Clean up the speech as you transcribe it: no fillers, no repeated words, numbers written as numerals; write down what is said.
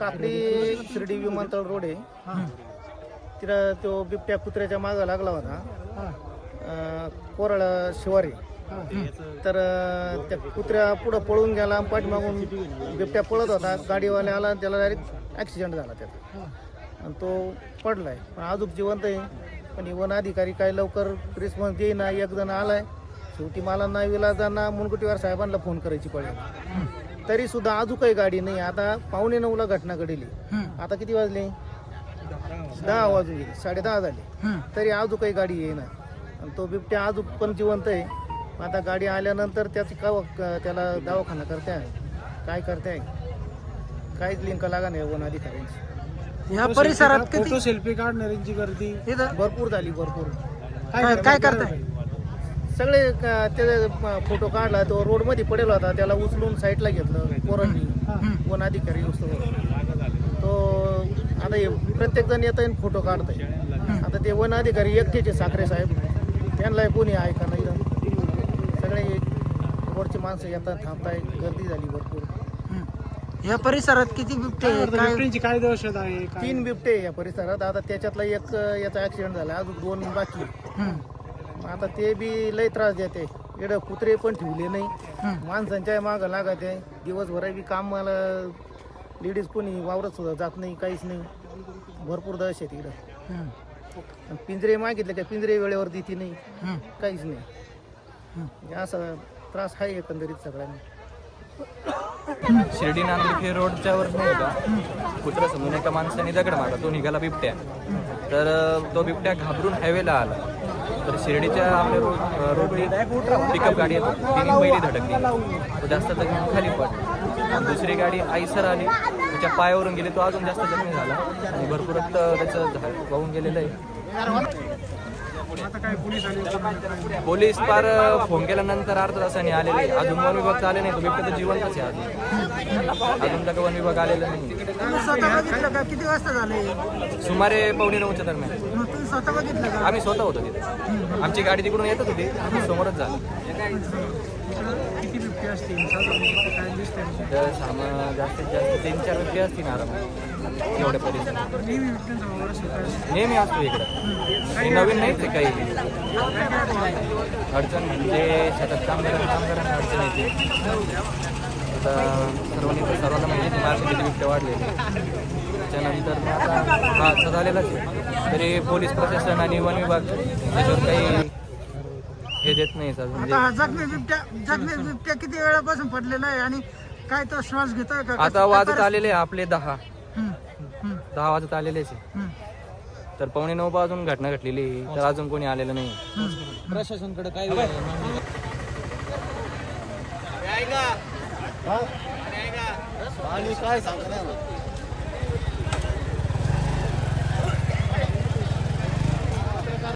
काकडी शिर्डी विमानतळ रोड आहे तिथं तो बिबट्या कुत्र्याच्या मागं लागला होता कोरळ शिवारी. तर त्या कुत्र्या पुढं पळून गेला, पाठीमागून बिबट्या पळत होता, गाडीवाला आला त्याला डायरेक्ट ॲक्सिडेंट झाला त्याचा आणि तो पडलाय. पण अजून जिवंत आहे. पण वन अधिकारी काय लवकर रिस्पॉन्स देईना. एक जण आलाय, शेवटी मला नाही विलाजांना मुनगुटीवार साहेबांना फोन करायची पडेल. तरी सुद्धा अजून काही गाडी नाही. आता 8:45 घटना घडली. आता किती वाजले? 10 वाजून गेले, 10:30 झाले, तरी अजून काही गाडी येईना. आणि तो बिबट्या अजून पण जिवंत आहे. आता गाडी आल्यानंतर त्याची त्याला दवाखाना करताय, काय करताय, काहीच लिंक लागा नाही वन अधिकाऱ्यांची. या परिसरात फोटो सेल्फी काढणाऱ्यांची गर्दी भरपूर झाली, भरपूर. काय करताय? सगळे त्याचे फोटो काढला. तो रोड मध्ये पडेल होता, त्याला उचलून साईडला घेतलं पोरांनी, वन अधिकारी तो. आता हे प्रत्येक जण येत फोटो काढताय. आता ते वन अधिकारी एकटेचे साखरे साहेब, त्यांना कोणी ऐका नाही. सगळे वरची माणसं येतात, थांबताय, गर्दी झाली भरपूर. या परिसरात किती बिबटे बिबट्यांची काय दहशत आहे? 3 बिबटे या परिसरात. आता त्याच्यातला एक याचा ऍक्सिडेंट झाला, अजून 2 बाकी. आता ते बी लय त्रास देते. इकडं कुत्रे पण ठेवले नाही, माणसांच्या मागं लागत आहे. दिवसभर बी काम, मला लेडीज कोणी वावरत सुद्धा जात नाही, काहीच नाही. भरपूर दहशत आहे इकडं. पिंजरे मागितले का पिंजरे वेळेवर देते नाही, काहीच नाही. असा त्रास आहे एकंदरीत सगळ्यांनी. शिर्डी नांदुरखे रोडच्या वर नाही का कुत्रा समजून एका माणसाने दगड मारला, तो निघाला बिबट्या. तर तो बिबट्या घाबरून हायवेला आला. तर शिर्डीच्या आपल्या रोडवर पिकअप गाडी येतो, तिने पहिली धडकली, तो जास्त जखमी खाली पडला. आणि दुसरी गाडी आयसर आली, त्याच्या पायावरून गेली, तो अजून जास्त जखमी झाला आणि भरपूर रक्त त्याचं वाहून गेलेलं आहे. पोलीस पार फोन केल्यानंतर अर्धा तासाने आलेले, अजून वन विभाग आले नाही. तो बिबट्या तर जिवंतच आहे, अजून तक वन विभाग आलेला नाही. किती वाजता झाले? सुमारे 8:45 दरम्यान. तुम्ही स्वतः बघितलं का? आम्ही स्वतः होतो तिथे, आमची गाडी तिकडून येतच होती, आम्ही समोरच झालं. किती बिबटे असतील? तर जास्तीत जास्त 3-4 बिबटे असतील आरामात एवढ्या परिसरात. नेहमी असतो इकडं, नवीन नाहीच आहे काही. अडचण म्हणजे शेतात कामगारांना अडचण येते. आता सर्वांना माहिती मार्च किती बिबटे वाढलेले. त्याच्यानंतर आता हा झालेलाच आहे. तरी पोलीस प्रशासन आणि वन विभाग त्याच्यावर काही हे देत नाही. जखमी बिबट्या किती वेळापासून पडलेला आहे आणि काय तो श्वास घेतोय का? आता वाजत आलेले आपले 10 वाजत आलेलेच आहे. तर 8:45 वाजून घटना घडलेली, तर अजून कोणी आलेलं नाही. प्रशासनाकडे काय आणि काय सांगणार